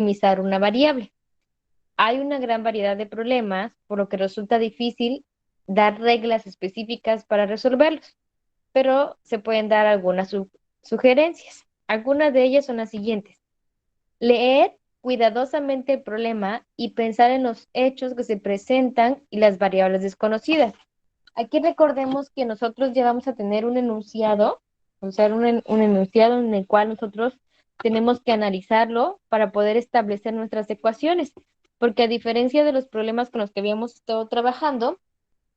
maximizar una variable. Hay una gran variedad de problemas, por lo que resulta difícil dar reglas específicas para resolverlos, pero se pueden dar algunas sugerencias. Algunas de ellas son las siguientes. Leer cuidadosamente el problema y pensar en los hechos que se presentan y las variables desconocidas. Aquí recordemos que nosotros ya vamos a tener un enunciado, o sea, un enunciado en el cual nosotros tenemos que analizarlo para poder establecer nuestras ecuaciones, porque a diferencia de los problemas con los que habíamos estado trabajando,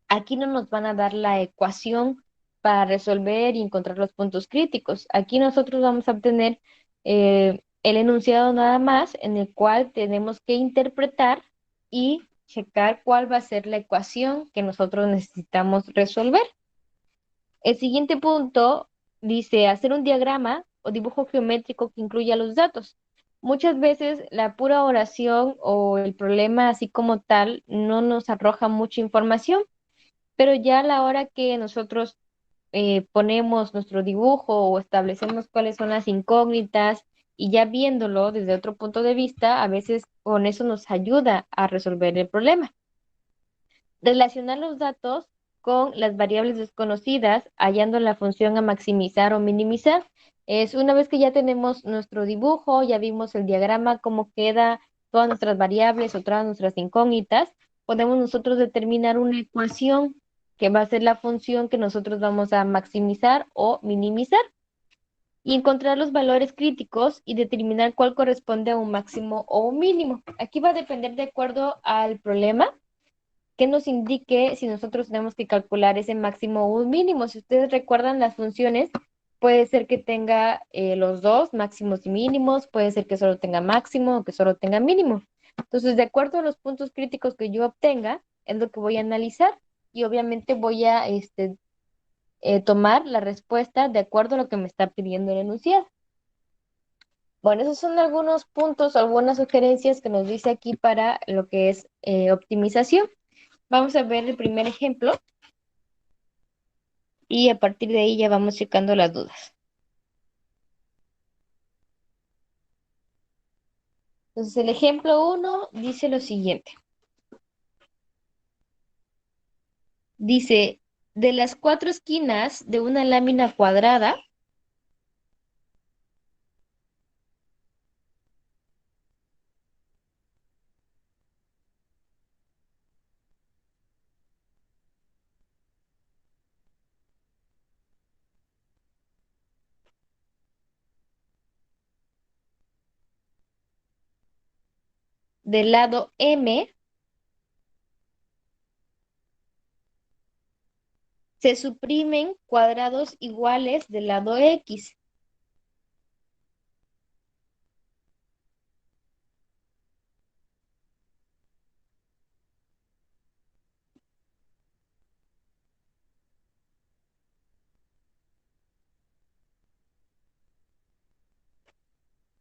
aquí no nos van a dar la ecuación para resolver y encontrar los puntos críticos. Aquí nosotros vamos a obtener el enunciado nada más en el cual tenemos que interpretar y checar cuál va a ser la ecuación que nosotros necesitamos resolver. El siguiente punto dice hacer un diagrama o dibujo geométrico que incluya los datos. Muchas veces la pura oración o el problema así como tal no nos arroja mucha información, pero ya a la hora que nosotros ponemos nuestro dibujo o establecemos cuáles son las incógnitas y ya viéndolo desde otro punto de vista, a veces con eso nos ayuda a resolver el problema. Relacionar los datos con las variables desconocidas, hallando la función a maximizar o minimizar. Es una vez que ya tenemos nuestro dibujo, ya vimos el diagrama, cómo queda todas nuestras variables o todas nuestras incógnitas, podemos nosotros determinar una ecuación que va a ser la función que nosotros vamos a maximizar o minimizar y encontrar los valores críticos y determinar cuál corresponde a un máximo o un mínimo. Aquí va a depender de acuerdo al problema que nos indique si nosotros tenemos que calcular ese máximo o un mínimo. Si ustedes recuerdan las funciones, puede ser que tenga los dos, máximos y mínimos, puede ser que solo tenga máximo o que solo tenga mínimo. Entonces, de acuerdo a los puntos críticos que yo obtenga, es lo que voy a analizar y obviamente voy a tomar la respuesta de acuerdo a lo que me está pidiendo el enunciado. Bueno, esos son algunos puntos, algunas sugerencias que nos dice aquí para lo que es optimización. Vamos a ver el primer ejemplo y a partir de ahí ya vamos checando las dudas. Entonces, el ejemplo uno dice lo siguiente. Dice, de las cuatro esquinas de una lámina cuadrada, del lado M, se suprimen cuadrados iguales del lado X.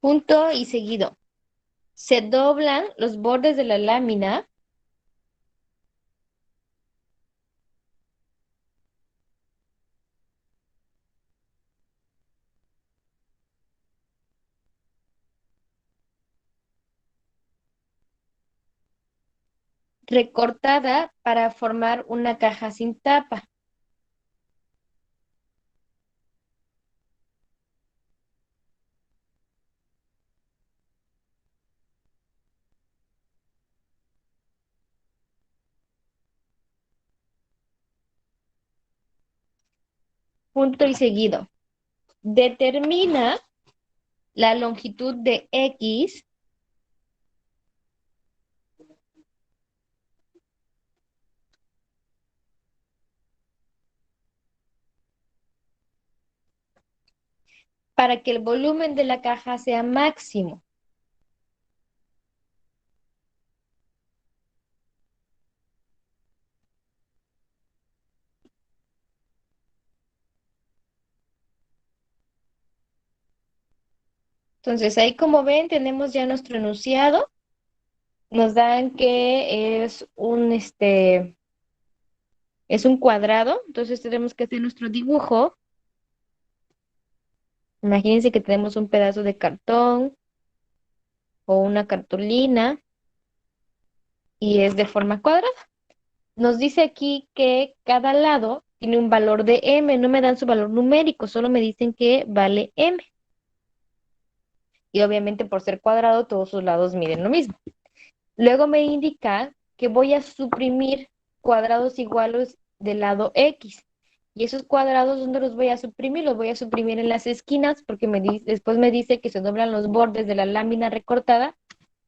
Punto y seguido. Se doblan los bordes de la lámina, recortada para formar una caja sin tapa. Punto y seguido. Determina la longitud de X para que el volumen de la caja sea máximo. Entonces, ahí como ven, tenemos ya nuestro enunciado. Nos dan que es un cuadrado. Entonces tenemos que hacer nuestro dibujo. Imagínense que tenemos un pedazo de cartón o una cartulina y es de forma cuadrada. Nos dice aquí que cada lado tiene un valor de m, no me dan su valor numérico, solo me dicen que vale m. Y obviamente por ser cuadrado todos sus lados miden lo mismo. Luego me indica que voy a suprimir cuadrados iguales del lado X. Y esos cuadrados, ¿dónde los voy a suprimir? Los voy a suprimir en las esquinas porque después me dice que se doblan los bordes de la lámina recortada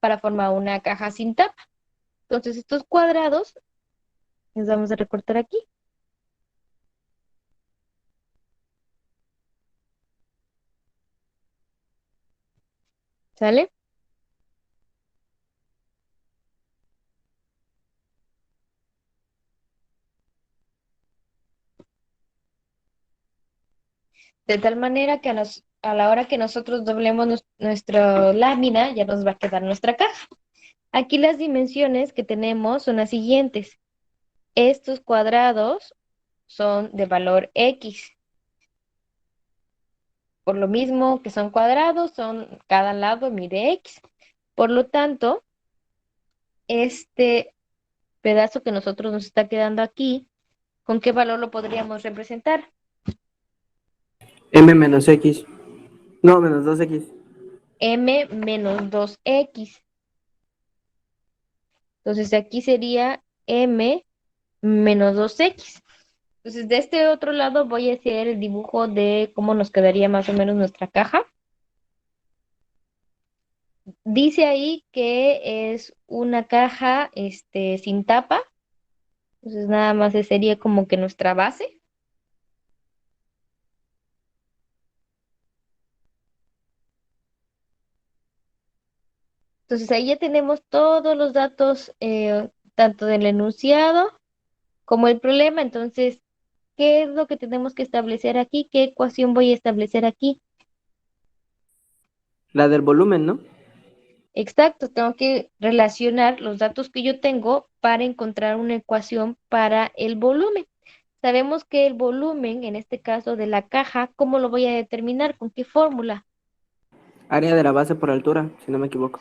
para formar una caja sin tapa. Entonces estos cuadrados los vamos a recortar aquí. ¿Sale? De tal manera que a la hora que nosotros doblemos nuestra lámina, ya nos va a quedar nuestra caja. Aquí las dimensiones que tenemos son las siguientes. Estos cuadrados son de valor X. Por lo mismo que son cuadrados, cada lado mide X. Por lo tanto, este pedazo que nosotros nos está quedando aquí, ¿con qué valor lo podríamos representar? M menos X. No, menos 2X. M menos 2X. Entonces aquí sería M menos 2X. Entonces de este otro lado voy a hacer el dibujo de cómo nos quedaría más o menos nuestra caja. Dice ahí que es una caja sin tapa. Entonces nada más sería como que nuestra base. Entonces ahí ya tenemos todos los datos, tanto del enunciado como el problema. Entonces, ¿qué es lo que tenemos que establecer aquí? ¿Qué ecuación voy a establecer aquí? La del volumen, ¿no? Exacto, tengo que relacionar los datos que yo tengo para encontrar una ecuación para el volumen. Sabemos que el volumen, en este caso de la caja, ¿cómo lo voy a determinar? ¿Con qué fórmula? Área de la base por altura, si no me equivoco.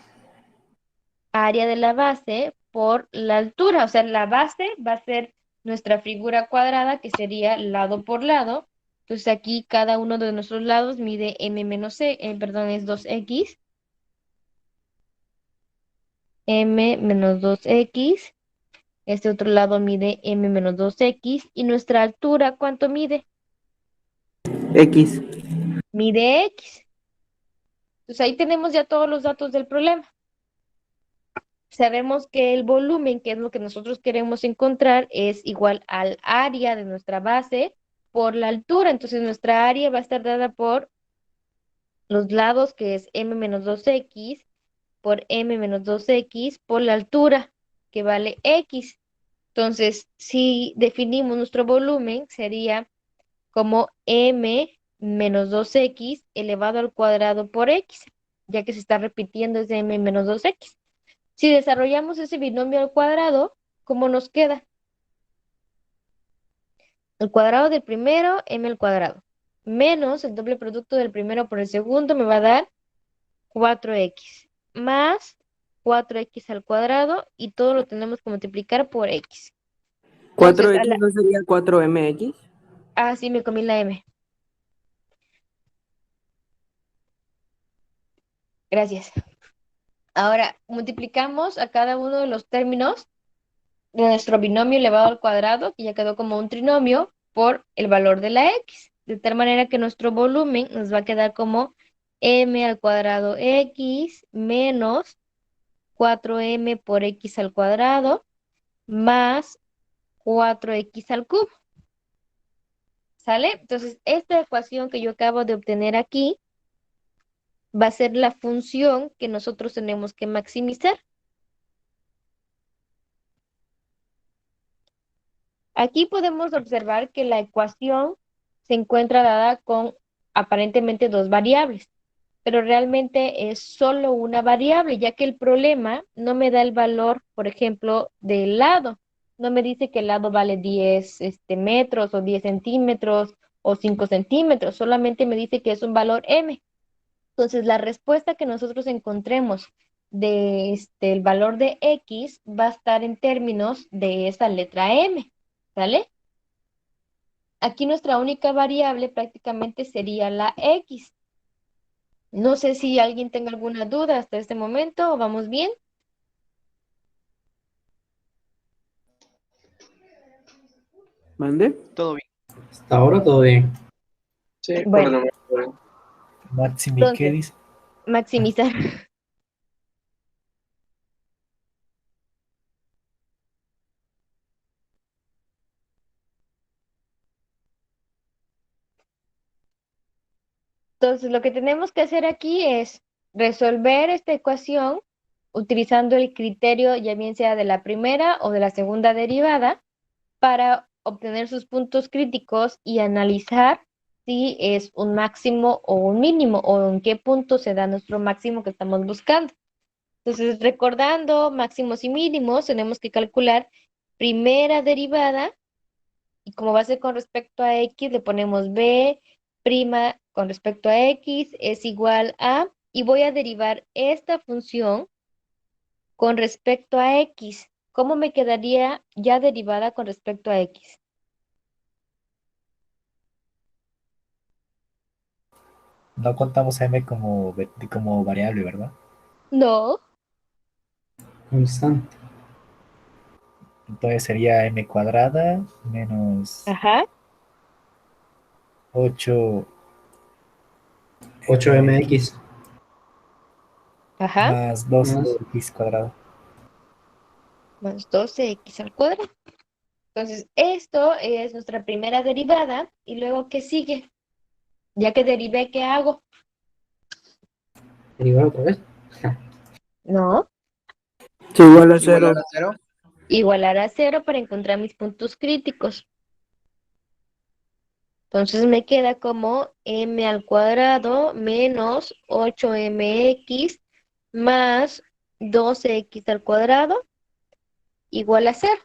Área de la base por la altura. O sea, la base va a ser nuestra figura cuadrada, que sería lado por lado. Entonces aquí cada uno de nuestros lados mide m menos c, perdón, es 2x. M menos 2x. Este otro lado mide m menos 2x. Y nuestra altura, ¿cuánto mide? X. Mide x. Entonces ahí tenemos ya todos los datos del problema. Sabemos que el volumen, que es lo que nosotros queremos encontrar, es igual al área de nuestra base por la altura. Entonces nuestra área va a estar dada por los lados, que es m menos 2x, por m menos 2x, por la altura, que vale x. Entonces, si definimos nuestro volumen, sería como m menos 2x elevado al cuadrado por x, ya que se está repitiendo ese m menos 2x. Si desarrollamos ese binomio al cuadrado, ¿cómo nos queda? El cuadrado del primero, m al cuadrado, menos el doble producto del primero por el segundo me va a dar 4x, más 4x al cuadrado, y todo lo tenemos que multiplicar por x. Entonces, 4X no sería 4MX. sí me comí la m. Gracias. Ahora, multiplicamos a cada uno de los términos de nuestro binomio elevado al cuadrado, que ya quedó como un trinomio, por el valor de la x, de tal manera que nuestro volumen nos va a quedar como m al cuadrado x menos 4m por x al cuadrado más 4x al cubo. ¿Sale? Entonces, esta ecuación que yo acabo de obtener aquí va a ser la función que nosotros tenemos que maximizar. Aquí podemos observar que la ecuación se encuentra dada con aparentemente dos variables, pero realmente es solo una variable, ya que el problema no me da el valor, por ejemplo, del lado. No me dice que el lado vale 10 metros o 10 centímetros o 5 centímetros, solamente me dice que es un valor m. Entonces, la respuesta que nosotros encontremos el valor de x va a estar en términos de esa letra m, ¿vale? Aquí nuestra única variable prácticamente sería la x. No sé si alguien tenga alguna duda hasta este momento o vamos bien. ¿Mande? Todo bien. Hasta ahora todo bien. Sí, por Bueno, lo menos. Maximi, ¿qué entonces, dice? maximizar. Entonces, lo que tenemos que hacer aquí es resolver esta ecuación utilizando el criterio, ya bien sea de la primera o de la segunda derivada, para obtener sus puntos críticos y analizar si es un máximo o un mínimo o en qué punto se da nuestro máximo que estamos buscando. Entonces, recordando máximos y mínimos, tenemos que calcular primera derivada y como va a ser con respecto a x, le ponemos b prima con respecto a x es igual a, y voy a derivar esta función con respecto a x. ¿Cómo me quedaría ya derivada con respecto a x? No contamos a m como variable, ¿verdad? No. Constante. Entonces sería m cuadrada menos Ajá, 8 8mx. ajá, más 12x cuadrado. más 12x al cuadrado. Entonces, esto es nuestra primera derivada. ¿Y luego qué sigue? Ya que derivé, ¿qué hago? Derivar otra vez. No. Es igual a Igualar cero. a cero. Igualar a cero para encontrar mis puntos críticos. Entonces me queda como m al cuadrado menos 8mx más 12x al cuadrado igual a cero.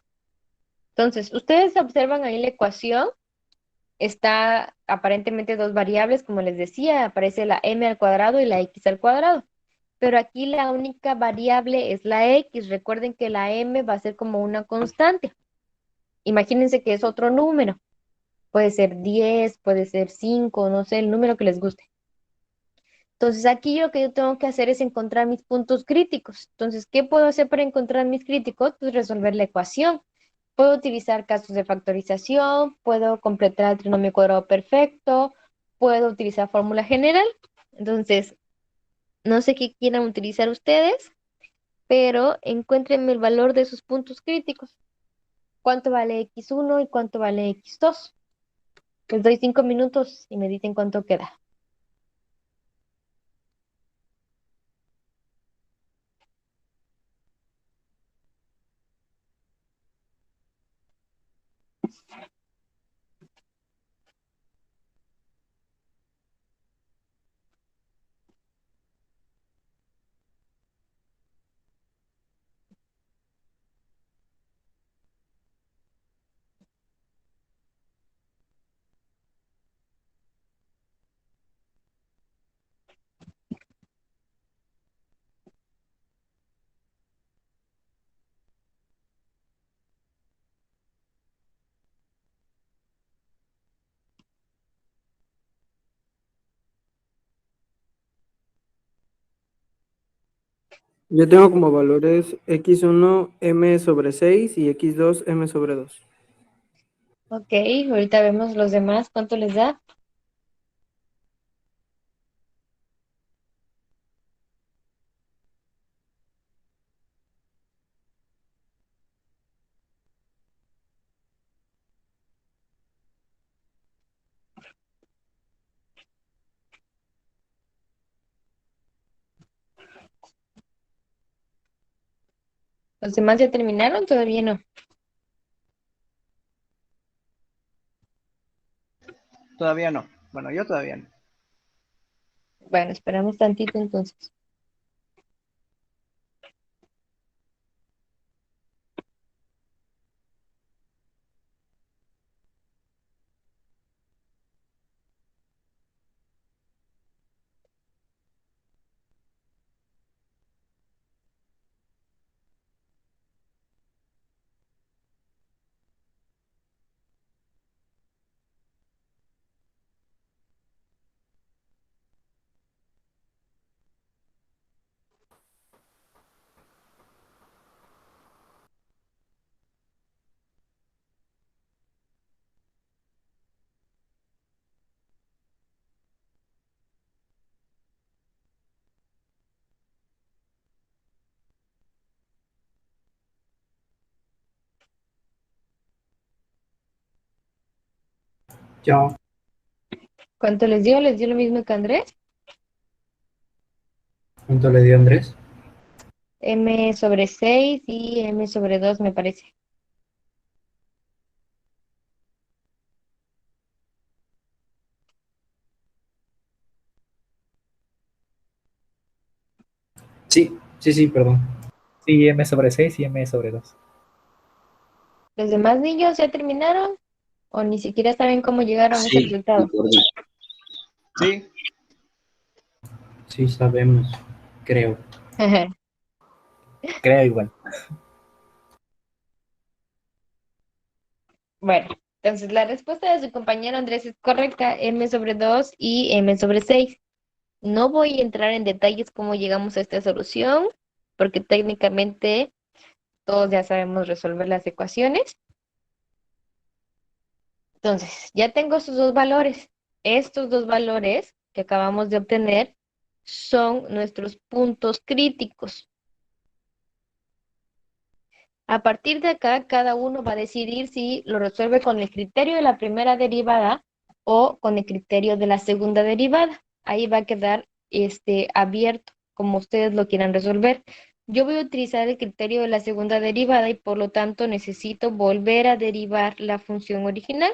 Entonces, ustedes observan ahí la ecuación. Está aparentemente dos variables, como les decía, aparece la m al cuadrado y la x al cuadrado. Pero aquí la única variable es la x. Recuerden que la m va a ser como una constante. Imagínense que es otro número. Puede ser 10, puede ser 5, no sé, el número que les guste. Entonces aquí lo que yo tengo que hacer es encontrar mis puntos críticos. Entonces, ¿qué puedo hacer para encontrar mis críticos? Pues resolver la ecuación. Puedo utilizar casos de factorización, puedo completar el trinomio cuadrado perfecto, puedo utilizar fórmula general. Entonces, no sé qué quieran utilizar ustedes, pero encuéntrenme el valor de sus puntos críticos. ¿Cuánto vale x1 y cuánto vale x2? Les doy 5 minutos y me dicen cuánto queda. Yo tengo como valores x1 m sobre 6 y x2 m sobre 2. Ok, ahorita vemos los demás, cuánto les da. ¿Los demás ya terminaron? Todavía no. Todavía no. Bueno, yo todavía no. Bueno, esperamos tantito entonces. Ya. ¿Cuánto les dio? ¿Les dio lo mismo que Andrés? ¿Cuánto le dio Andrés? M sobre 6 y M sobre 2 me parece. Sí, perdón. Sí, M sobre 6 y M sobre 2. ¿Los demás niños ya terminaron? ¿O ni siquiera saben cómo llegaron a ese Sí, de resultado? acuerdo. Sí, Sí, sabemos, creo. Creo igual. Bueno, entonces la respuesta de su compañero Andrés es correcta, M sobre 2 y M sobre 6. No voy a entrar en detalles cómo llegamos a esta solución, porque técnicamente todos ya sabemos resolver las ecuaciones. Entonces, ya tengo sus dos valores. Estos dos valores que acabamos de obtener son nuestros puntos críticos. A partir de acá, cada uno va a decidir si lo resuelve con el criterio de la primera derivada o con el criterio de la segunda derivada. Ahí va a quedar abierto, como ustedes lo quieran resolver. Yo voy a utilizar el criterio de la segunda derivada y por lo tanto necesito volver a derivar la función original.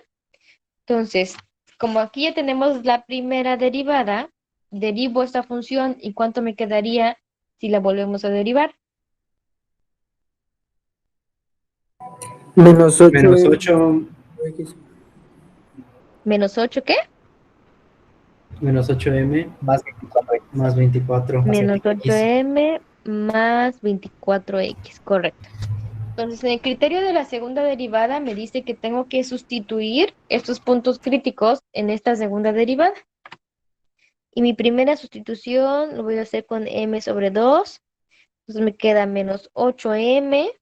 Entonces, como aquí ya tenemos la primera derivada, derivo esta función y ¿cuánto me quedaría si la volvemos a derivar? Menos 8. Menos 8. ¿Menos 8 qué? Menos 8m Más 24X. más 24. Más Menos 24X. 8m más 24x, correcto. Entonces, en el criterio de la segunda derivada me dice que tengo que sustituir estos puntos críticos en esta segunda derivada. Y mi primera sustitución lo voy a hacer con m sobre 2. Entonces me queda menos 8m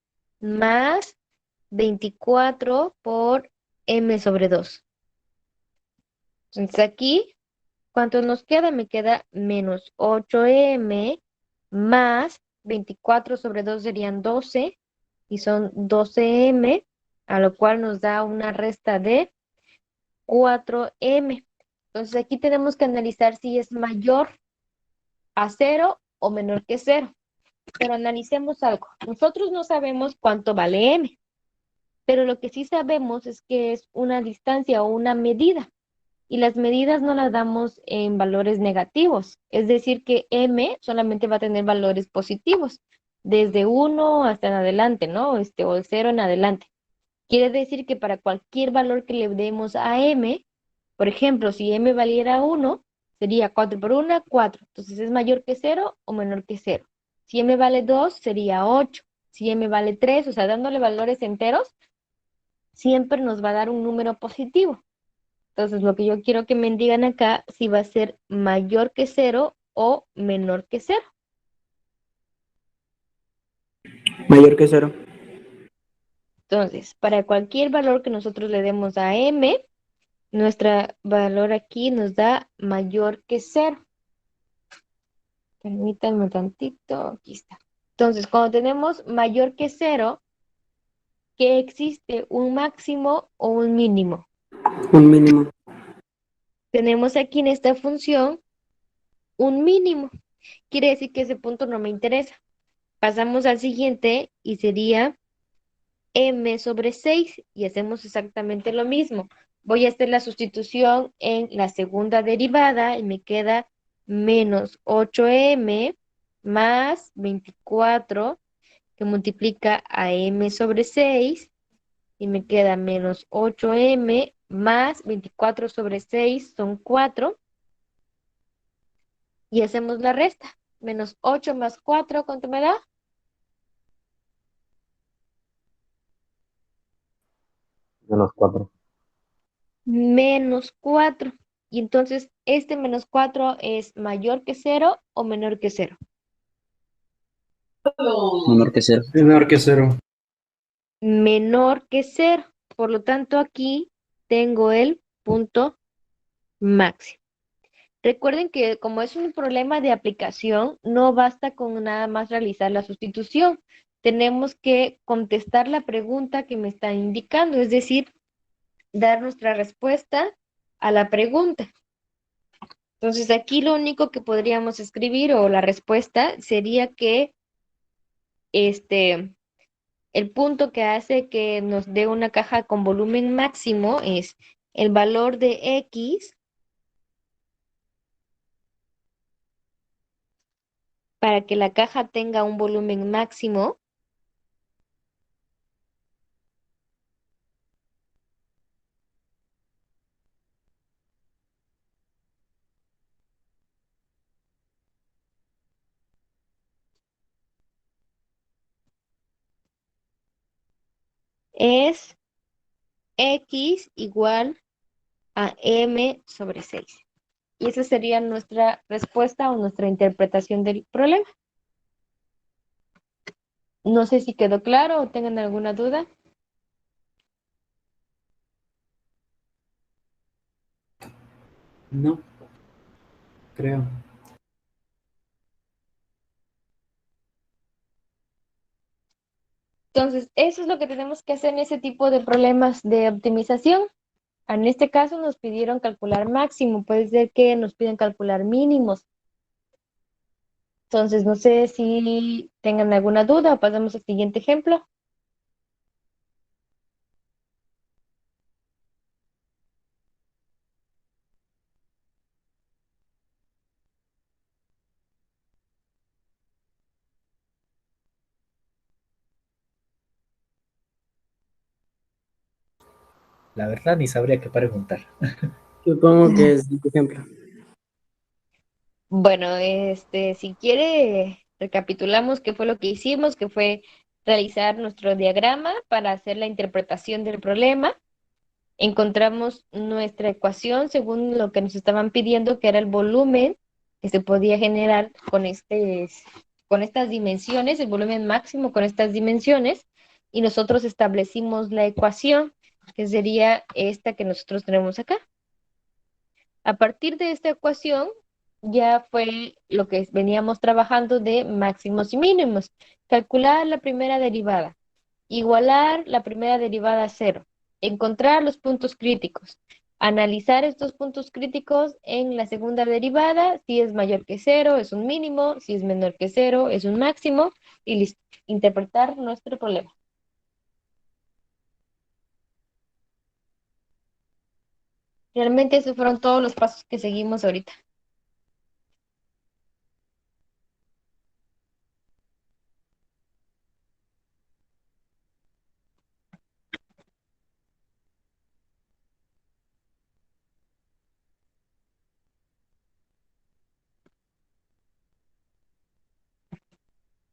más 24 por m sobre 2. Entonces aquí, ¿cuánto nos queda? Me queda menos 8m más 24 sobre 2 serían 12 y son 12m, a lo cual nos da una resta de 4m. Entonces aquí tenemos que analizar si es mayor a 0 o menor que 0. Pero analicemos algo. Nosotros no sabemos cuánto vale m, pero lo que sí sabemos es que es una distancia o una medida. Y las medidas no las damos en valores negativos. Es decir, que m solamente va a tener valores positivos, desde 1 hasta en adelante, ¿no? O de 0 en adelante. Quiere decir que para cualquier valor que le demos a m, por ejemplo, si m valiera 1, sería 4 por 1, 4. Entonces, ¿es mayor que 0 o menor que 0? Si m vale 2, sería 8. Si m vale 3, o sea, dándole valores enteros, siempre nos va a dar un número positivo. Entonces, lo que yo quiero que me digan acá, si va a ser mayor que 0 o menor que 0. Mayor que 0. Entonces, para cualquier valor que nosotros le demos a m, nuestro valor aquí nos da mayor que 0. Permítanme tantito, aquí está. Entonces, cuando tenemos mayor que 0, ¿qué existe? ¿Un máximo o un mínimo? Un mínimo. Tenemos aquí en esta función un mínimo. Quiere decir que ese punto no me interesa. Pasamos al siguiente y sería m sobre 6 y hacemos exactamente lo mismo. Voy a hacer la sustitución en la segunda derivada y me queda menos 8m más 24 que multiplica a m sobre 6 y me queda menos 8m más 24 sobre 6 son 4 y hacemos la resta. Menos 8 más 4, ¿cuánto me da? Menos 4. Menos 4. Y entonces, ¿este menos 4 es mayor que 0 o menor que 0? Menor que 0. Menor que 0. Menor que 0. Por lo tanto, aquí tengo el punto máximo. Recuerden que como es un problema de aplicación, no basta con nada más realizar la sustitución. Tenemos que contestar la pregunta que me está indicando, es decir, dar nuestra respuesta a la pregunta. Entonces aquí lo único que podríamos escribir o la respuesta sería que el punto que hace que nos dé una caja con volumen máximo es el valor de X para que la caja tenga un volumen máximo es X igual a M sobre 6. Y esa sería nuestra respuesta o nuestra interpretación del problema. No sé si quedó claro o tengan alguna duda. No, creo. Entonces, eso es lo que tenemos que hacer en ese tipo de problemas de optimización. En este caso nos pidieron calcular máximo, puede ser que nos piden calcular mínimos. Entonces, no sé si tengan alguna duda o pasamos al siguiente ejemplo. La verdad ni sabría qué preguntar. Supongo que es este ejemplo. Bueno, si quiere, recapitulamos qué fue lo que hicimos, que fue realizar nuestro diagrama para hacer la interpretación del problema. Encontramos nuestra ecuación según lo que nos estaban pidiendo, que era el volumen que se podía generar con estas dimensiones, el volumen máximo con estas dimensiones, y nosotros establecimos la ecuación, que sería esta que nosotros tenemos acá. A partir de esta ecuación, ya fue lo que veníamos trabajando de máximos y mínimos. Calcular la primera derivada, igualar la primera derivada a cero, encontrar los puntos críticos, analizar estos puntos críticos en la segunda derivada, si es mayor que cero, es un mínimo, si es menor que cero, es un máximo, y listo, interpretar nuestro problema. Realmente esos fueron todos los pasos que seguimos ahorita.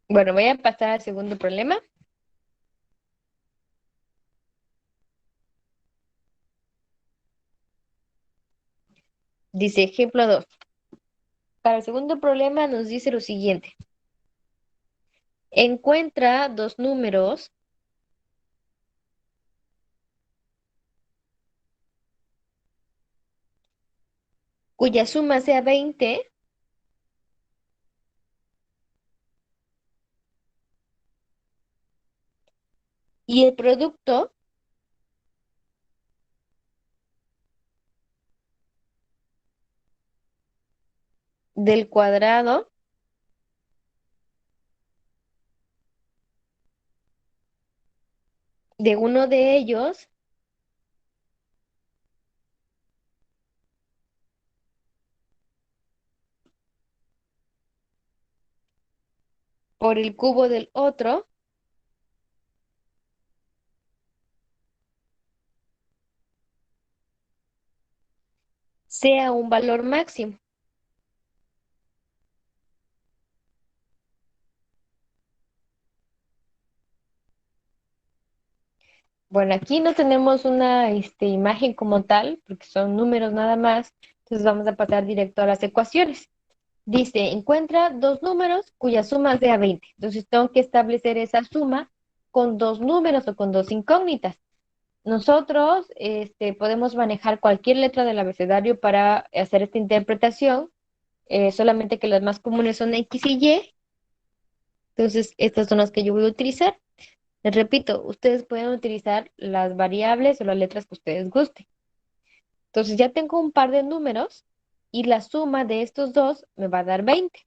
Bueno, voy a pasar al segundo problema. Dice ejemplo 2. Para el segundo problema nos dice lo siguiente. Encuentra dos números cuya suma sea 20 y el producto del cuadrado de uno de ellos por el cubo del otro sea un valor máximo. Bueno, aquí no tenemos una imagen como tal, porque son números nada más, entonces vamos a pasar directo a las ecuaciones. Dice, encuentra dos números cuya suma sea 20. Entonces tengo que establecer esa suma con dos números o con dos incógnitas. Nosotros podemos manejar cualquier letra del abecedario para hacer esta interpretación, solamente que las más comunes son X y Y. Entonces, estas son las que yo voy a utilizar. Les repito, ustedes pueden utilizar las variables o las letras que ustedes gusten. Entonces ya tengo un par de números y la suma de estos dos me va a dar 20.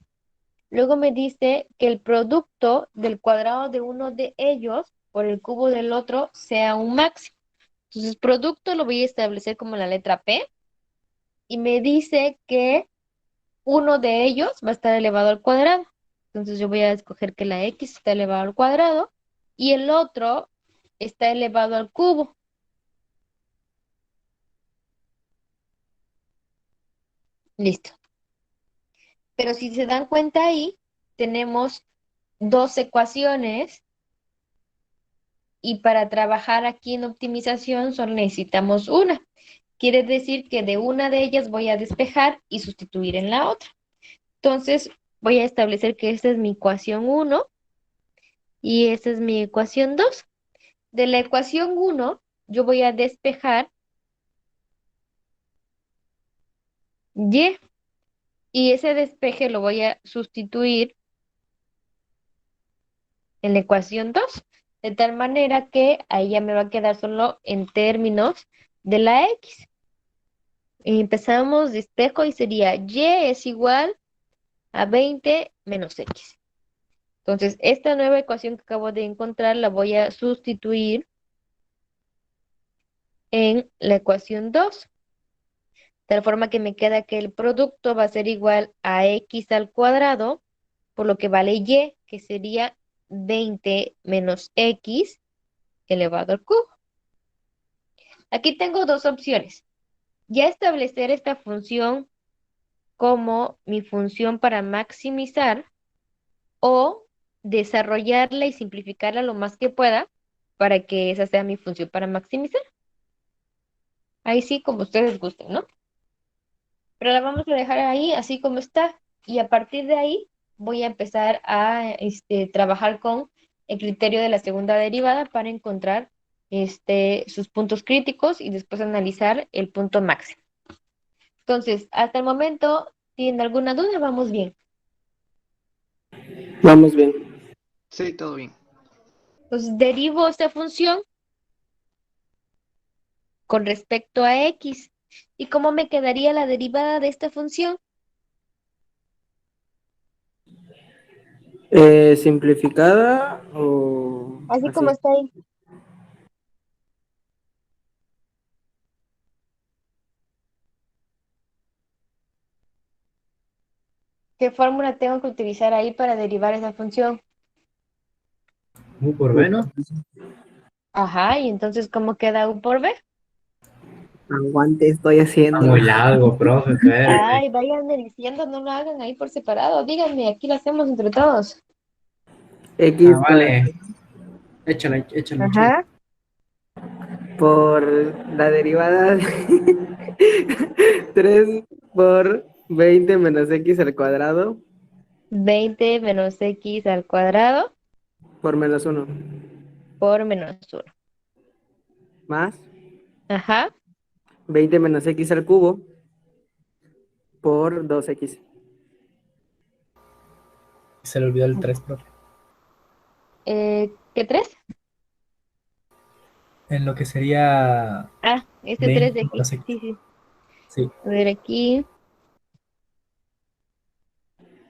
Luego me dice que el producto del cuadrado de uno de ellos por el cubo del otro sea un máximo. Entonces, producto lo voy a establecer como la letra P y me dice que uno de ellos va a estar elevado al cuadrado. Entonces, yo voy a escoger que la X está elevado al cuadrado y el otro está elevado al cubo. Listo. Pero si se dan cuenta ahí, tenemos dos ecuaciones y para trabajar aquí en optimización solo necesitamos una. Quiere decir que de una de ellas voy a despejar y sustituir en la otra. Entonces voy a establecer que esta es mi ecuación 1 y esta es mi ecuación 2. De la ecuación 1 yo voy a despejar y ese despeje lo voy a sustituir en la ecuación 2, de tal manera que ahí ya me va a quedar solo en términos de la X. Empezamos despejo y sería Y es igual a 20 menos X. Entonces, esta nueva ecuación que acabo de encontrar la voy a sustituir en la ecuación 2, de tal forma que me queda que el producto va a ser igual a X al cuadrado, por lo que vale Y, que sería 20 menos X elevado al cubo. Aquí tengo dos opciones. Ya establecer esta función como mi función para maximizar o desarrollarla y simplificarla lo más que pueda para que esa sea mi función para maximizar. Ahí sí, como ustedes gusten, ¿no? Pero la vamos a dejar ahí así como está y a partir de ahí voy a empezar a trabajar con el criterio de la segunda derivada para encontrar sus puntos críticos y después analizar el punto máximo. Entonces, hasta el momento, ¿tienen alguna duda? Vamos bien. Vamos bien. Sí, todo bien. Entonces, derivo esta función con respecto a x. ¿Y cómo me quedaría la derivada de esta función? ¿Simplificada o Así como así? está ahí. ¿Qué fórmula tengo que utilizar ahí para derivar esa función? U por B, ¿no? Ajá, y entonces, ¿cómo queda u por b? Aguante, estoy Está haciendo. muy largo, profe, espérate. Ay, váyanme diciendo, no lo hagan ahí por separado. Díganme, aquí lo hacemos entre todos. X Ah, vale. Échale, échale, échale. Ajá. por la derivada de 3 por 20 menos X al cuadrado 20 menos x al cuadrado por menos uno por menos uno. más Ajá. 20 menos X al cubo por 2X. Se le olvidó el 3, profe. ¿Qué 3? En lo que sería Ah, este 3 de 20 aquí. menos X. Sí, sí. Sí. A ver aquí.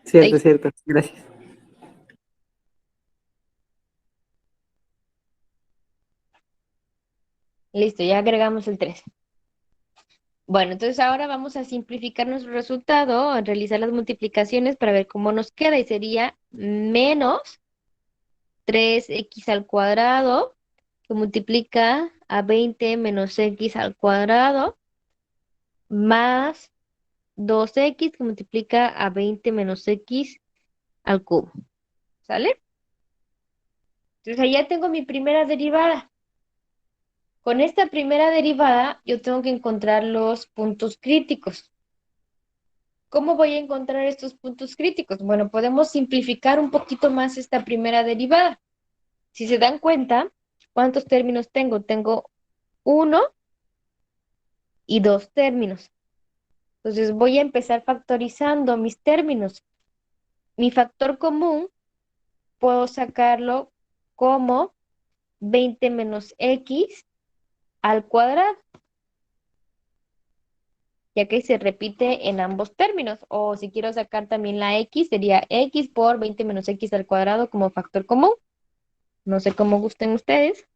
Cierto, Ahí. cierto. Gracias. Listo, ya agregamos el 3. Bueno, entonces ahora vamos a simplificar nuestro resultado, a realizar las multiplicaciones para ver cómo nos queda y sería menos 3x al cuadrado que multiplica a 20 menos x al cuadrado más 2x que multiplica a 20 menos x al cubo. ¿Sale? Entonces ahí ya tengo mi primera derivada. Con esta primera derivada yo tengo que encontrar los puntos críticos. ¿Cómo voy a encontrar estos puntos críticos? Bueno, podemos simplificar un poquito más esta primera derivada. Si se dan cuenta, ¿cuántos términos tengo? Tengo uno y dos términos. Entonces voy a empezar factorizando mis términos. Mi factor común puedo sacarlo como 20 menos x al cuadrado. ya que se repite en ambos términos. O si quiero sacar también la x, sería x por 20 menos x al cuadrado como factor común. No sé cómo gusten ustedes.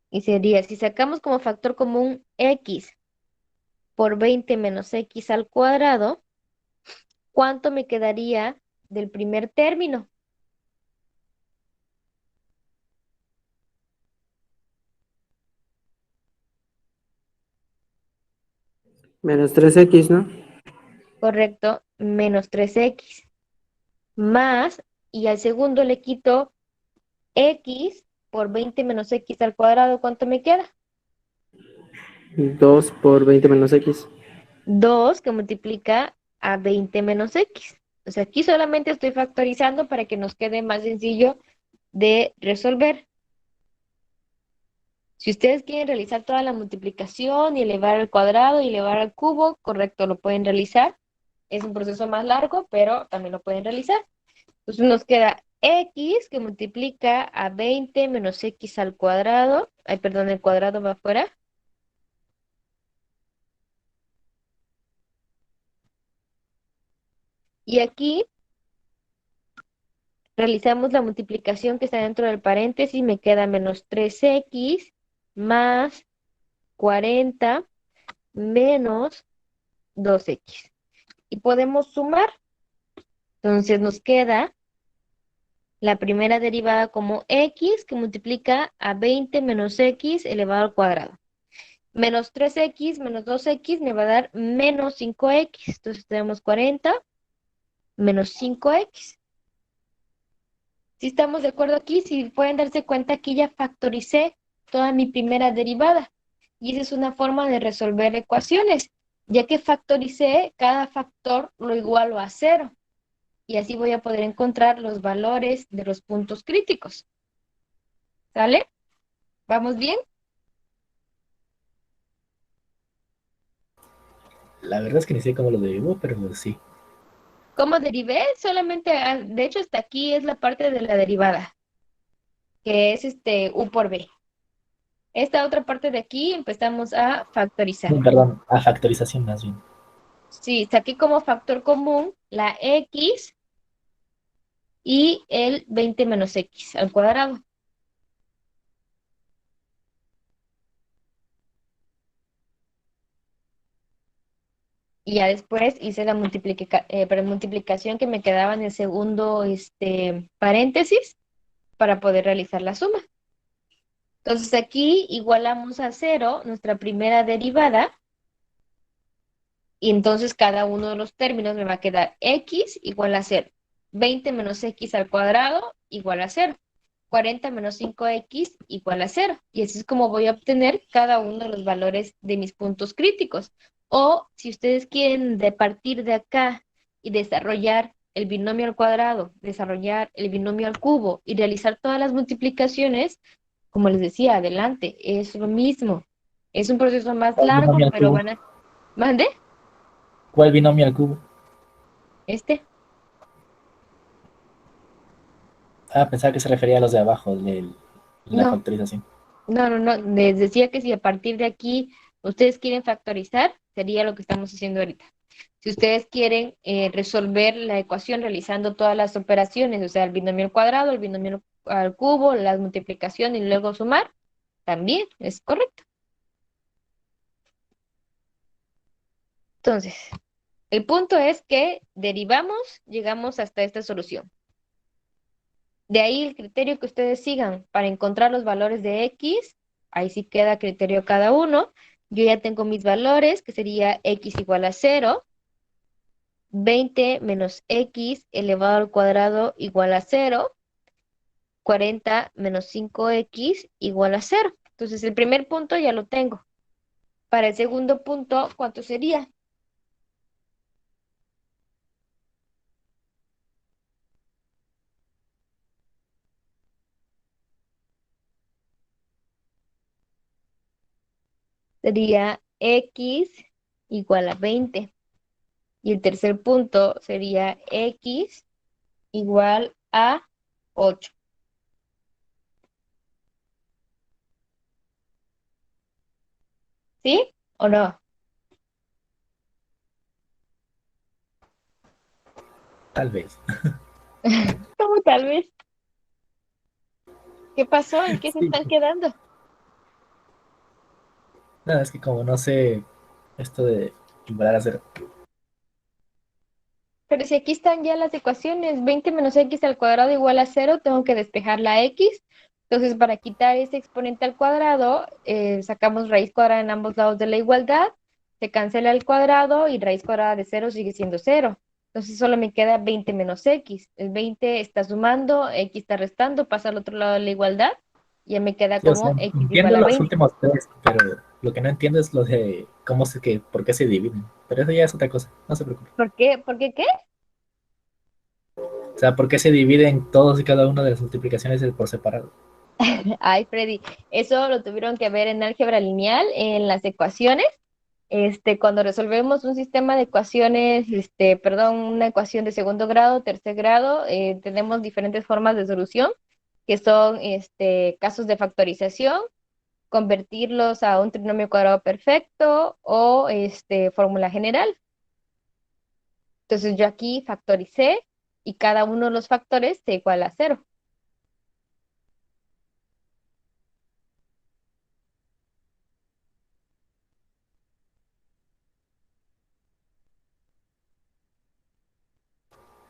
Y sería, si sacamos como factor común x por 20 menos x al cuadrado, ¿cuánto me quedaría del primer término? Menos 3x, ¿no? Correcto, menos 3x. Más, y al segundo le quito x por 20 menos x al cuadrado, ¿cuánto me queda? 2 por 20 menos x. 2 que multiplica a 20 menos x. O sea, aquí solamente estoy factorizando para que nos quede más sencillo de resolver. Si ustedes quieren realizar toda la multiplicación y elevar al cuadrado y elevar al cubo, correcto, lo pueden realizar. Es un proceso más largo, pero también lo pueden realizar. Entonces nos queda x que multiplica a 20 menos x al cuadrado. Ay, perdón, el cuadrado va afuera. Y aquí realizamos la multiplicación que está dentro del paréntesis. Me queda menos 3x más 40 menos 2x. Y podemos sumar. Entonces nos queda la primera derivada como x que multiplica a 20 menos x elevado al cuadrado. Menos 3x menos 2x me va a dar menos 5x. Entonces tenemos 40 menos 5x. Si estamos de acuerdo aquí, si pueden darse cuenta, aquí ya factoricé toda mi primera derivada. Y esa es una forma de resolver ecuaciones, ya que factoricé cada factor lo igualo a cero. Y así voy a poder encontrar los valores de los puntos críticos. ¿Sale? ¿Vamos bien? La verdad es que ni sé cómo lo derivo, pero sí. ¿Cómo derivé? Solamente, de hecho, hasta aquí es la parte de la derivada, que es u por b. Esta otra parte de aquí empezamos a factorizar. Perdón, a factorización más bien. Sí, saqué como factor común la x y el 20 menos x al cuadrado. Y ya después hice la multiplicación que me quedaba en el segundo paréntesis para poder realizar la suma. Entonces aquí igualamos a cero nuestra primera derivada y entonces cada uno de los términos me va a quedar x igual a cero. 20 menos x al cuadrado igual a cero. 40 menos 5x igual a cero. Y así es como voy a obtener cada uno de los valores de mis puntos críticos. O si ustedes quieren de partir de acá y desarrollar el binomio al cuadrado, desarrollar el binomio al cubo y realizar todas las multiplicaciones, como les decía, adelante, es lo mismo. Es un proceso más ¿Cuál largo, binomio al pero cubo? van a... ¿Mande? ¿Cuál binomio al cubo? Este. Ah, pensaba que se refería a los de abajo, de la No, factorización. no. Les decía que si a partir de aquí ustedes quieren factorizar, sería lo que estamos haciendo ahorita. Si ustedes quieren resolver la ecuación realizando todas las operaciones, o sea, el binomio al cuadrado, el binomio al cubo, la multiplicación y luego sumar, también es correcto. Entonces, el punto es que derivamos, llegamos hasta esta solución. De ahí el criterio que ustedes sigan para encontrar los valores de x, ahí sí queda criterio cada uno. Yo ya tengo mis valores, que sería x igual a 0, 20 menos x elevado al cuadrado igual a 0, 40 menos 5x igual a 0. Entonces el primer punto ya lo tengo. Para el segundo punto, ¿cuánto sería? Sería x igual a 20. Y el tercer punto sería x igual a 8. ¿Sí o no? Tal vez. ¿Cómo tal vez? ¿Qué pasó? ¿En qué se Sí. están quedando? Nada, es que como no sé esto de igualar a cero. Pero si aquí están ya las ecuaciones, 20 menos x al cuadrado igual a cero, tengo que despejar la x. Entonces, para quitar ese exponente al cuadrado, sacamos raíz cuadrada en ambos lados de la igualdad, se cancela el cuadrado y raíz cuadrada de cero sigue siendo cero. Entonces, solo me queda 20 menos x. El 20 está sumando, x está restando, pasa al otro lado de la igualdad, y ya me queda Sí, o sea, como x igual entiendo a los 20. últimos tres, pero lo que no entiendo es lo de por qué se dividen. Pero eso ya es otra cosa, no se preocupe. ¿Por qué? ¿Por qué qué? O sea, por qué se dividen todos y cada una de las multiplicaciones por separado. Ay, Freddy, eso lo tuvieron que ver en álgebra lineal, en las ecuaciones. Cuando resolvemos un sistema de ecuaciones, perdón, una ecuación de segundo grado, tercer grado, tenemos diferentes formas de solución, que son, casos de factorización, convertirlos a un trinomio cuadrado perfecto o, fórmula general. Entonces yo aquí factoricé y cada uno de los factores se iguala a cero.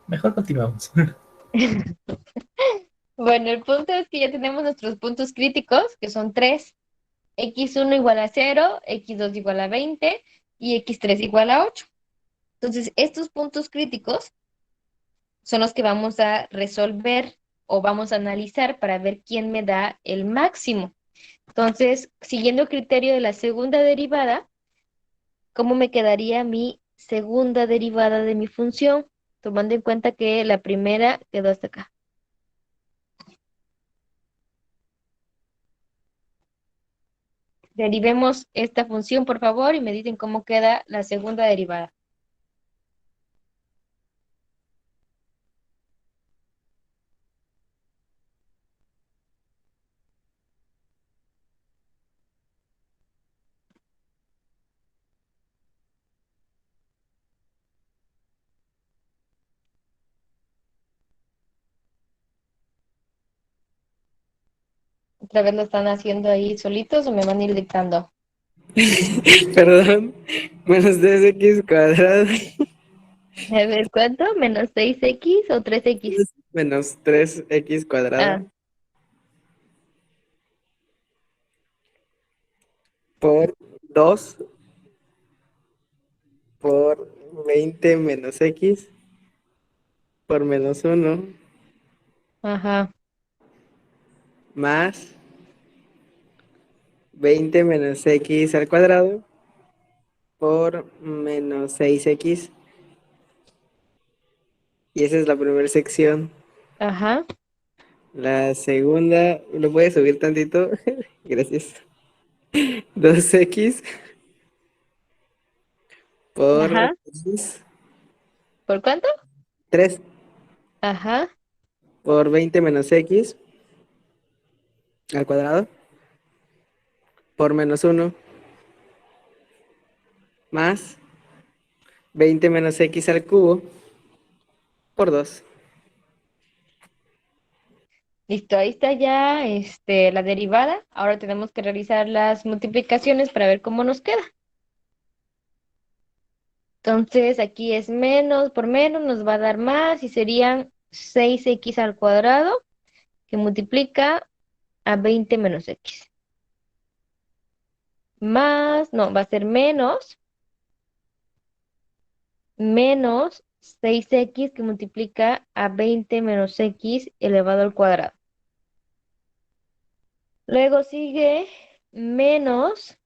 Mejor continuamos. Bueno, el punto es que ya tenemos nuestros puntos críticos, que son tres: x1 igual a cero, x2 igual a 20 y x3 igual a 8. Entonces, estos puntos críticos son los que vamos a resolver o vamos a analizar para ver quién me da el máximo. Entonces, siguiendo el criterio de la segunda derivada, ¿cómo me quedaría mi segunda derivada de mi función? Tomando en cuenta que la primera quedó hasta acá. Derivemos esta función, por favor, y me dicen cómo queda la segunda derivada. ¿Otra vez lo están haciendo ahí solitos o me van a ir dictando? Perdón, menos 3x cuadrado A ver, ¿cuánto? ¿Menos 6x o 3x? menos 3x Ah, cuadrado por 2 por 20 menos x por menos uno ajá, más 20 menos x al cuadrado por menos 6x. Y esa es la primera sección. ajá, La segunda, ¿lo puedes subir tantito? Gracias. 2x por ajá. ¿Por cuánto? 3 Ajá, por 20 menos x al cuadrado por menos uno más 20 menos x al cubo por 2. listo, ahí está ya, la derivada. Ahora tenemos que realizar las multiplicaciones para ver cómo nos queda. Entonces, aquí es menos por menos, nos va a dar más y serían 6x al cuadrado, que multiplica a 20 menos x. Más, no, va a ser menos 6x que multiplica a 20 menos x elevado al cuadrado. Luego sigue menos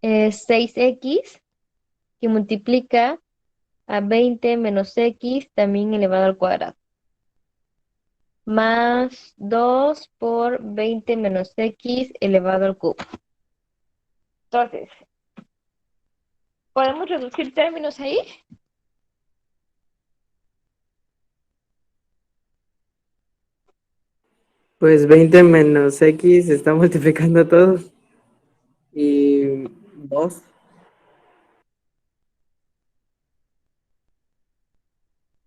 6x que multiplica a 20 menos x también elevado al cuadrado. Más 2 por 20 menos x elevado al cubo. Entonces, ¿podemos reducir términos ahí? Pues 20 menos x está multiplicando todo. Y 2.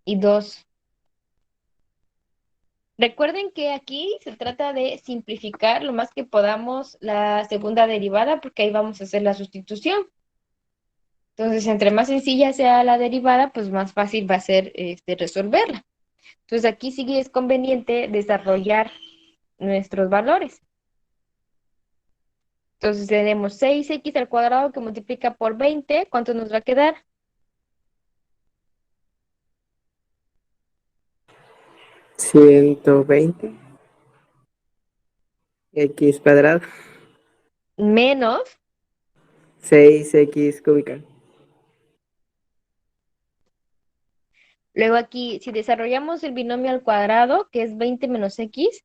Y 2. Recuerden que aquí se trata de simplificar lo más que podamos la segunda derivada porque ahí vamos a hacer la sustitución. Entonces, entre más sencilla sea la derivada, pues más fácil va a ser resolverla. Entonces, aquí sí es conveniente desarrollar nuestros valores. Entonces, tenemos 6x al cuadrado que multiplica por 20. ¿Cuánto nos va a quedar? 120 x cuadrado, Menos, 6x cúbica. luego aquí, si desarrollamos el binomio al cuadrado, que es 20 menos x,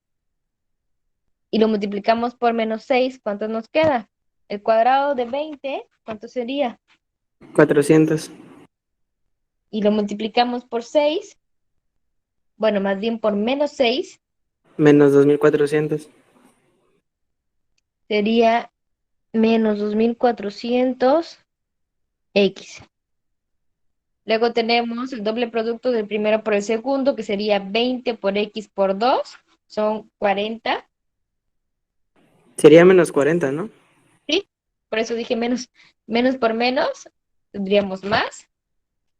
y lo multiplicamos por menos 6, ¿cuánto nos queda? El cuadrado de 20, ¿cuánto sería? 400 Y lo multiplicamos por 6, bueno, más bien por menos 6, menos 2400. sería menos 2400x. Luego tenemos el doble producto del primero por el segundo, que sería 20 por x por 2, son 40, Sería menos 40, ¿no? ¿sí? Por eso dije menos. Menos por menos, tendríamos más,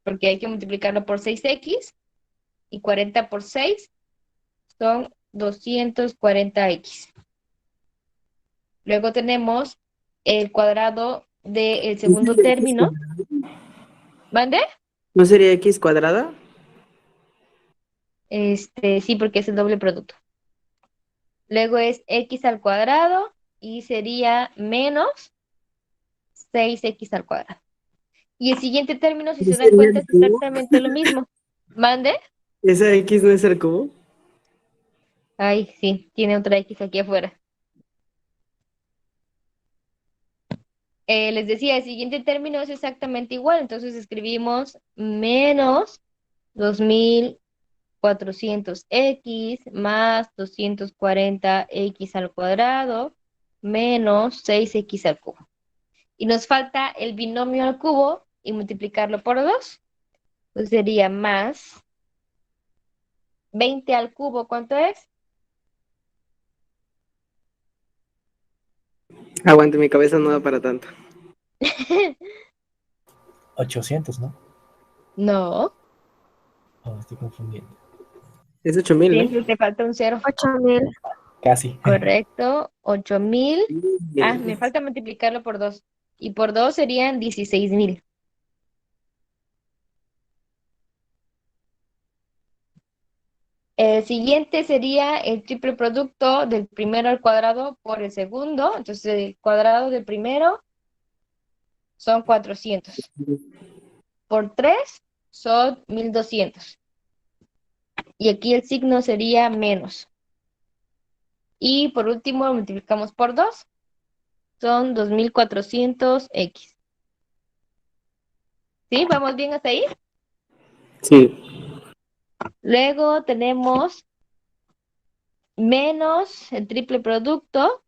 porque hay que multiplicarlo por 6x, y 40 por 6 son 240x. Luego tenemos el cuadrado del ¿No segundo sería x término. cuadrada? ¿Mande? ¿No sería x cuadrada? Sí, porque es el doble producto. Luego es x al cuadrado y sería menos 6x al cuadrado. Y el siguiente término, si ¿No se dan sería cuenta, el es cubo? exactamente lo mismo. ¿Mande? ¿Esa x no es el cubo? Ay, sí, tiene otra x aquí afuera. Les decía, el siguiente término es exactamente igual, entonces escribimos menos 2400x más 240x al cuadrado menos 6x al cubo. Y nos falta el binomio al cubo y multiplicarlo por 2. Entonces sería más 20 al cubo, ¿cuánto es? Aguante, mi cabeza no da para tanto. 800, ¿no? No, Oh, estoy confundiendo. Es 8000, ¿no? siempre te falta un cero. 8000. Casi. Correcto, 8000. Ah, me Yes. falta multiplicarlo por 2. Y por 2 serían 16000. El siguiente sería el triple producto del primero al cuadrado por el segundo. Entonces, el cuadrado del primero son 400. Por 3 son 1200. Y aquí el signo sería menos. Y por último, multiplicamos por 2. Son 2400x. ¿Sí? ¿Vamos bien hasta ahí? Sí. Luego tenemos menos el triple producto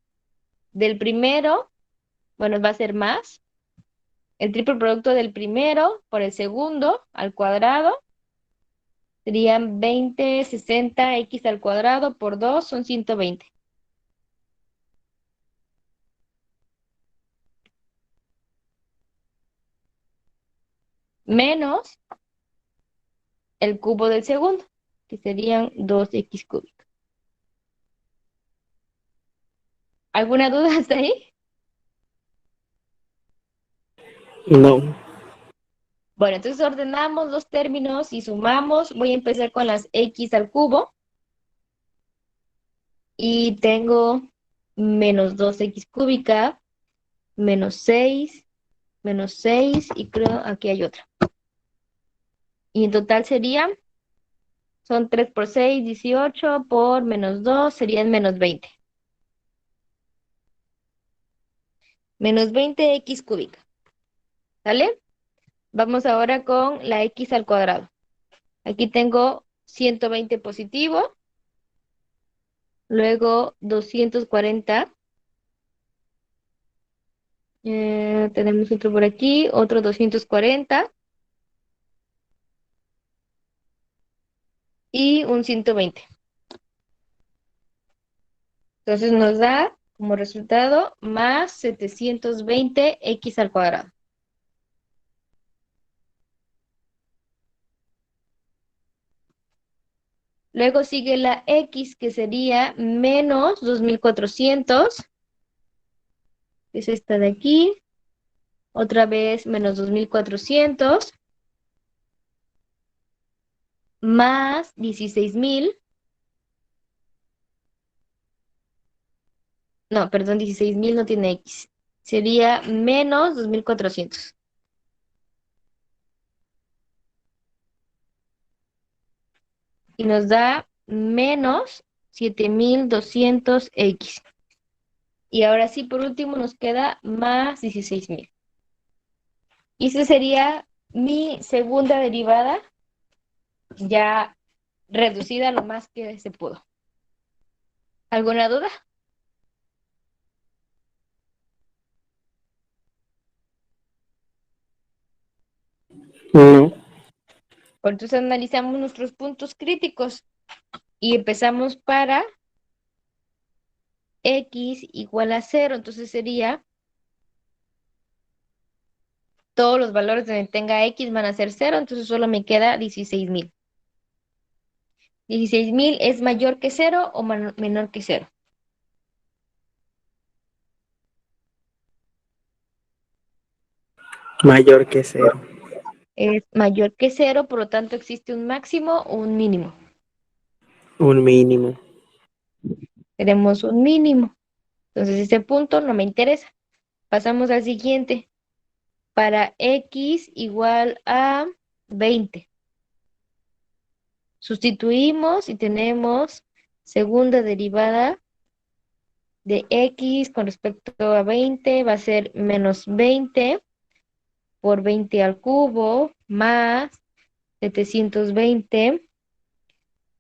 del primero. Bueno, va a ser más. El triple producto del primero por el segundo al cuadrado serían 2060x al cuadrado por 2 son 120. Menos el cubo del segundo, que serían 2x cúbico. ¿Alguna duda hasta ahí? No. Bueno, entonces ordenamos los términos y sumamos. Voy a empezar con las x al cubo. Y tengo menos 2x cúbica, menos 6 y creo aquí hay otra. Y en total sería, son 3 por 6, 18, por menos 2 serían menos 20. Menos 20x cúbica. ¿Sale? Vamos ahora con la x al cuadrado. Aquí tengo 120 positivo, luego 240 Tenemos otro por aquí, otro 240 y un 120. Entonces nos da como resultado más 720x al cuadrado. Luego sigue la x, que sería menos 2400, que es esta de aquí. Otra vez menos 2400, más 16.000. No, perdón, 16.000 no tiene x. Sería menos 2400. Y nos da menos 7.200x. Y ahora sí, por último, nos queda más 16.000. Y esa sería mi segunda derivada, ya reducida lo más que se pudo. ¿Alguna duda? No. Entonces analizamos nuestros puntos críticos y empezamos para x igual a 0. Entonces sería todos los valores donde tenga x van a ser 0. Entonces solo me queda 16.000. 16.000 es mayor que 0 o menor que 0. Mayor que 0. Es mayor que 0, por lo tanto existe un máximo o un mínimo. Un mínimo. Tenemos un mínimo. Entonces ese punto no me interesa. Pasamos al siguiente. Para x igual a 20. Sustituimos y tenemos segunda derivada de x con respecto a 20. Va a ser menos 20 por 20 al cubo más 720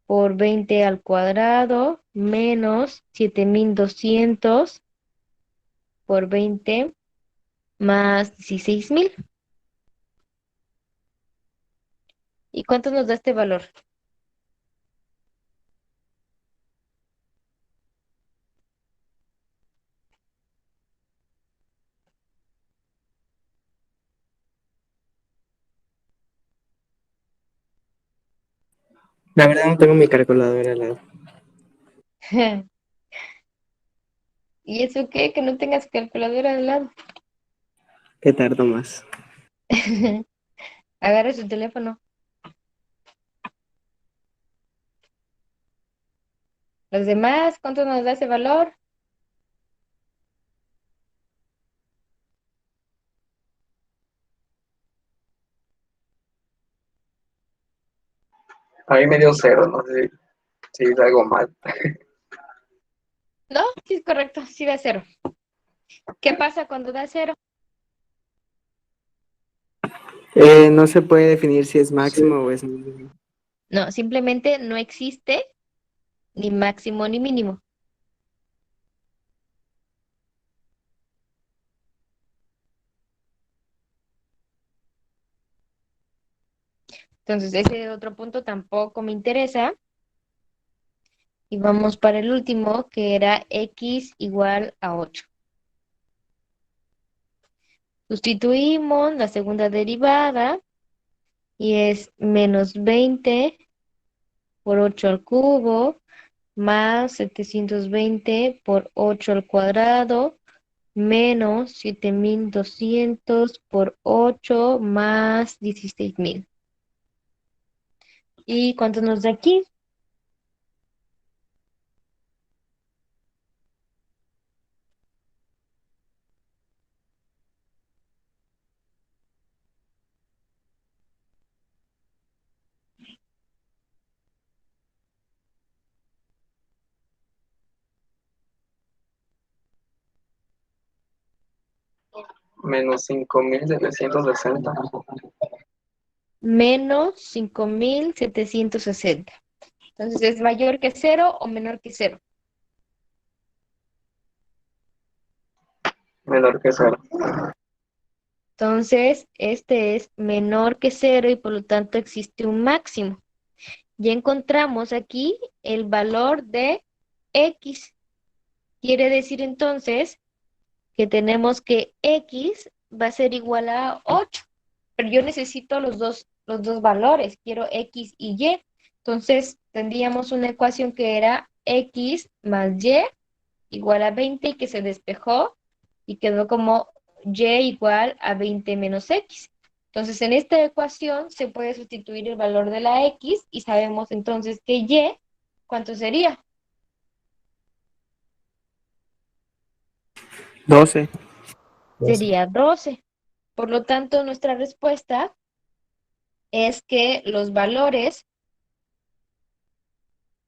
por 20 al cuadrado menos 7.200 por 20 más 16.000. ¿Y cuánto nos da este valor? La verdad no tengo mi calculadora al lado. ¿Y eso qué? Que no tengas calculadora al lado. ¿Qué tardo más? Agarra su teléfono. Los demás, ¿cuánto nos da ese valor? A mí me dio 0, no sé si hice algo mal. No, sí es correcto, sí da 0. ¿Qué pasa cuando da 0? No se puede definir si es Sí. máximo o es mínimo. No, simplemente no existe ni máximo ni mínimo. Entonces, ese otro punto tampoco me interesa. Y vamos para el último, que era x igual a 8. Sustituimos la segunda derivada y es menos 20 por 8 al cubo más 720 por 8 al cuadrado menos 7.200 por 8 más 16.000. ¿Y cuánto nos da aquí? Menos 5.760. Menos 5.760. Entonces, ¿es mayor que 0 o menor que 0? Menor que cero. Entonces, este es menor que cero y por lo tanto existe un máximo. Ya encontramos aquí el valor de x. Quiere decir entonces que tenemos que x va a ser igual a 8. Pero yo necesito los dos valores. Quiero x y y. Entonces, tendríamos una ecuación que era x más y igual a 20 y que se despejó y quedó como y igual a 20 menos x. Entonces, en esta ecuación se puede sustituir el valor de la x y sabemos entonces que y, ¿cuánto sería? 12. Sería 12. Por lo tanto, nuestra respuesta es que los valores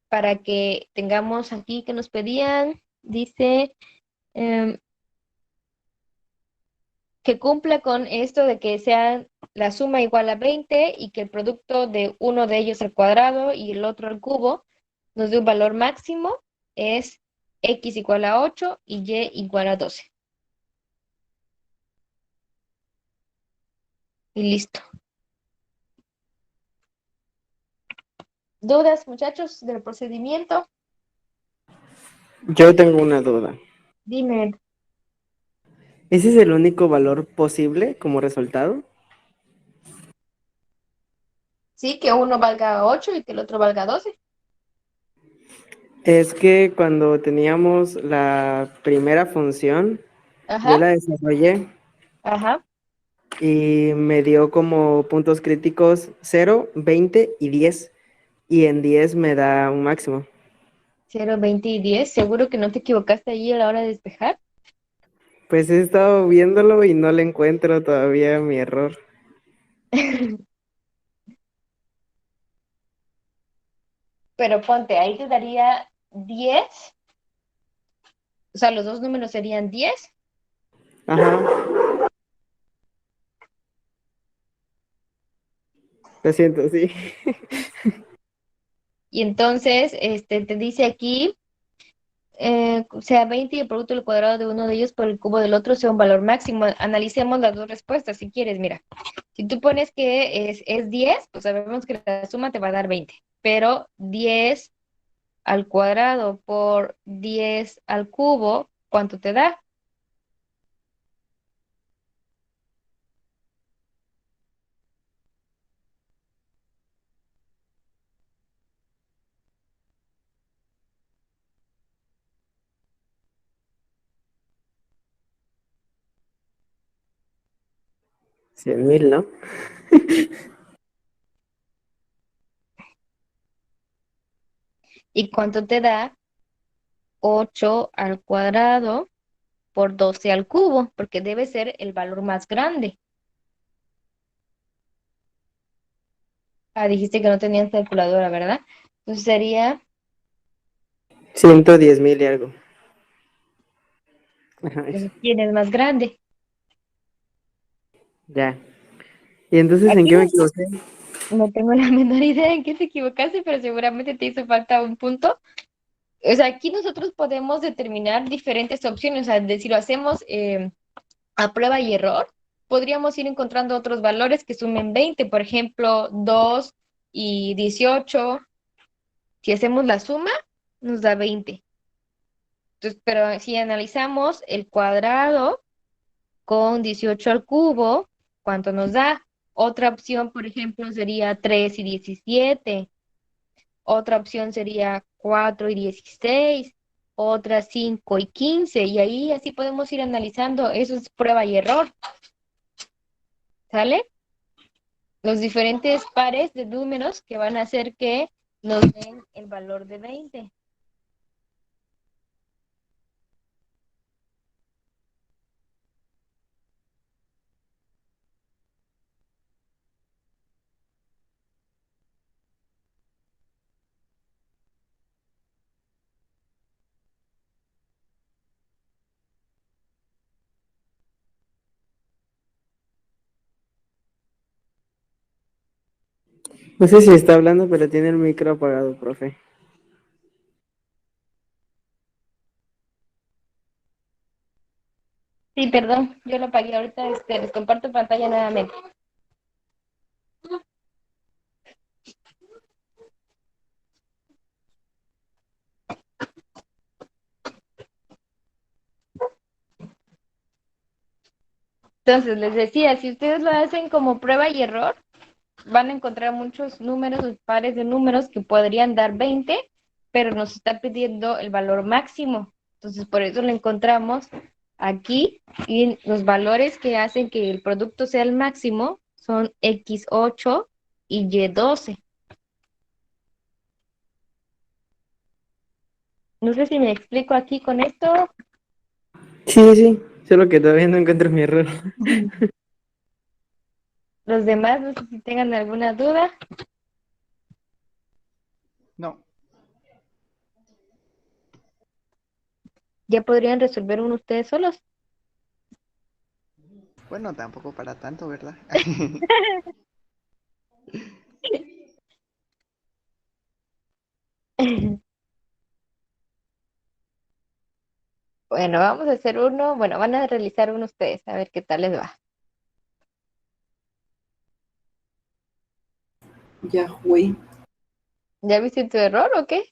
para que tengamos aquí que nos pedían, dice que cumpla con esto de que sea la suma igual a 20 y que el producto de uno de ellos al cuadrado y el otro al cubo nos dé un valor máximo, es x igual a 8 y y igual a 12. Y listo. ¿Dudas, muchachos, del procedimiento? Yo tengo una duda. Dime, ¿Ese es el único valor posible como resultado? sí, que uno valga 8 y que el otro valga 12. Es que cuando teníamos la primera función, yo Ajá, la desarrollé ajá. y me dio como puntos críticos 0, 20 y 10. Y en 10 me da un máximo. 0, 20 y 10. ¿Seguro que no te equivocaste allí a la hora de despejar? Pues he estado viéndolo y no le encuentro todavía mi error. Pero ponte, ahí te daría 10. O sea, los dos números serían 10. Ajá, lo siento, sí. Y entonces, te dice aquí, sea 20 y el producto del cuadrado de uno de ellos por el cubo del otro sea un valor máximo. Analicemos las dos respuestas si quieres. Mira, si tú pones que es 10, pues sabemos que la suma te va a dar 20. Pero 10 al cuadrado por 10 al cubo, ¿cuánto te da? Cien mil, ¿no? ¿Y cuánto te da? 8 al cuadrado por 12 al cubo, porque debe ser el valor más grande. Ah, dijiste que no tenías calculadora, ¿verdad? Entonces sería, 110,000 y algo. Ajá, eso. entonces, ¿quién es más grande? Ya. ¿Y entonces en Aquí qué me equivoqué? no tengo la menor idea en qué te equivocaste, pero seguramente te hizo falta un punto. O sea, aquí nosotros podemos determinar diferentes opciones. O sea, si lo hacemos a prueba y error, podríamos ir encontrando otros valores que sumen 20, por ejemplo, 2 y 18. Si hacemos la suma, nos da 20. Entonces, pero si analizamos el cuadrado con 18 al cubo, ¿cuánto nos da? Otra opción, por ejemplo, sería 3 y 17. Otra opción sería 4 y 16. Otra 5 y 15. Y ahí así podemos ir analizando. Eso es prueba y error. ¿Sale? Los diferentes pares de números que van a hacer que nos den el valor de 20. No sé si está hablando, pero tiene el micro apagado, profe. Sí, perdón, yo lo apagué ahorita, les comparto pantalla nuevamente. Entonces, les decía, si ustedes lo hacen como prueba y error, van a encontrar muchos números o pares de números que podrían dar 20, pero nos está pidiendo el valor máximo. Entonces, por eso lo encontramos aquí y los valores que hacen que el producto sea el máximo son X8 y Y12. No sé si me explico aquí con esto. Sí, sí, solo que todavía no encuentro mi error. Los demás, no sé si tengan alguna duda. No, Ya podrían resolver uno ustedes solos. bueno, tampoco para tanto, ¿verdad? Bueno, vamos a hacer uno. Bueno, van a realizar uno ustedes, a ver qué tal les va. Ya, güey. ¿Ya viste tu error o qué?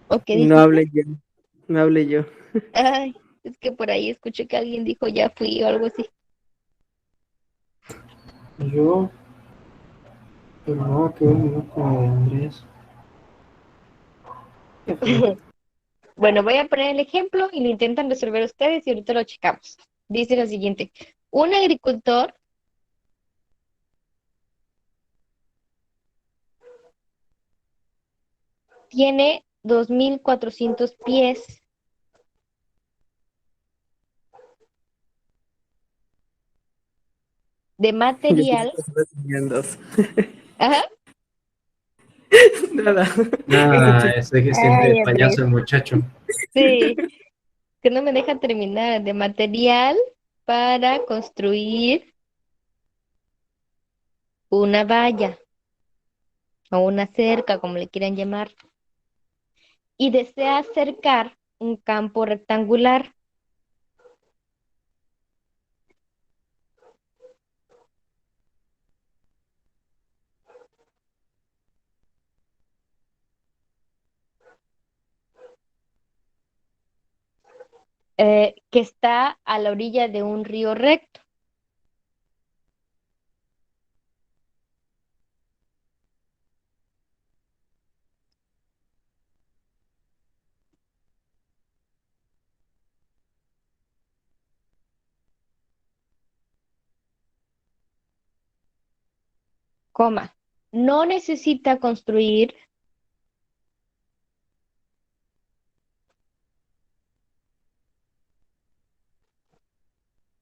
¿O qué No dijiste? hablé yo, no hablé yo. Ay, es que por ahí escuché que alguien dijo ya fui o algo así. Yo, pero no, qué bueno, como de Andrés. ¿Qué fue? Bueno, voy a poner el ejemplo y lo intentan resolver ustedes y ahorita lo checamos. Dice lo siguiente. Un agricultor tiene 2.400 pies de Yo pensé material. que solo tenían dos. Ajá. Nada. Ese Ah, chiste. ese que siente Ay, payaso Andrés. el muchacho. Sí, que no me deja terminar. De material para construir una valla o una cerca, como le quieran llamar, y desea cercar un campo rectangular. Que está a la orilla de un río recto. Coma, no necesita construir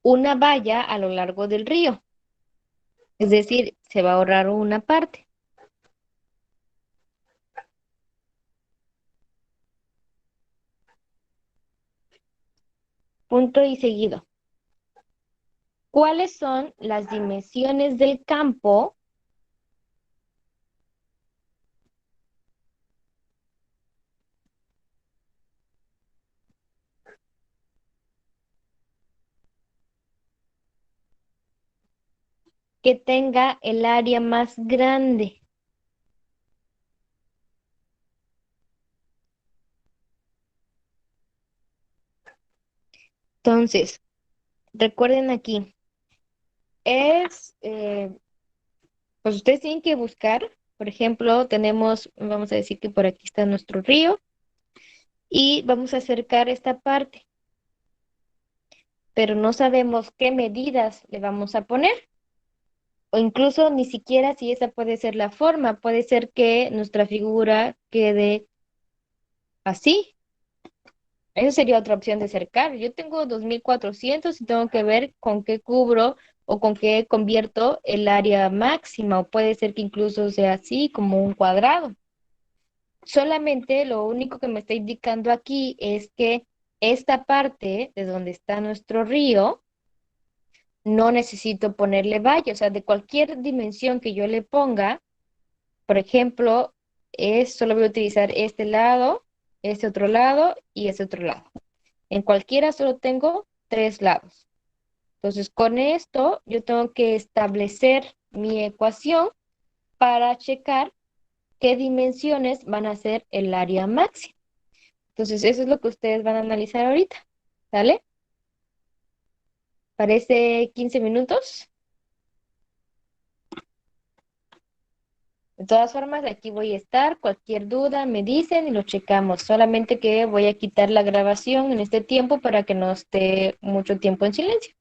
una valla a lo largo del río. Es decir, se va a ahorrar una parte. Punto y seguido. ¿Cuáles son las dimensiones del campo que tenga el área más grande? Entonces, recuerden aquí, pues ustedes tienen que buscar, por ejemplo, tenemos, vamos a decir que por aquí está nuestro río y vamos a acercar esta parte, pero no sabemos qué medidas le vamos a poner, o incluso ni siquiera si esa puede ser la forma, puede ser que nuestra figura quede así. Esa sería otra opción de cercar. Yo tengo 2.400 y tengo que ver con qué cubro o con qué convierto el área máxima, o puede ser que incluso sea así, como un cuadrado. Solamente lo único que me está indicando aquí es que esta parte de donde está nuestro río, no necesito ponerle valla, o sea, de cualquier dimensión que yo le ponga, por ejemplo, solo voy a utilizar este lado, este otro lado y este otro lado. En cualquiera solo tengo 3 lados. Entonces, con esto yo tengo que establecer mi ecuación para checar qué dimensiones van a ser el área máxima. Entonces, eso es lo que ustedes van a analizar ahorita. ¿Sale? ¿Parece 15 minutos? De todas formas, aquí voy a estar. Cualquier duda me dicen y lo checamos. Solamente que voy a quitar la grabación en este tiempo para que no esté mucho tiempo en silencio.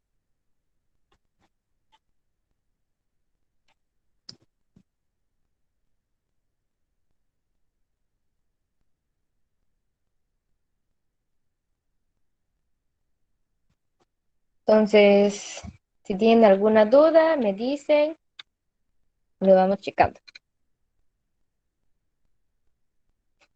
Entonces, si tienen alguna duda, me dicen, lo vamos checando.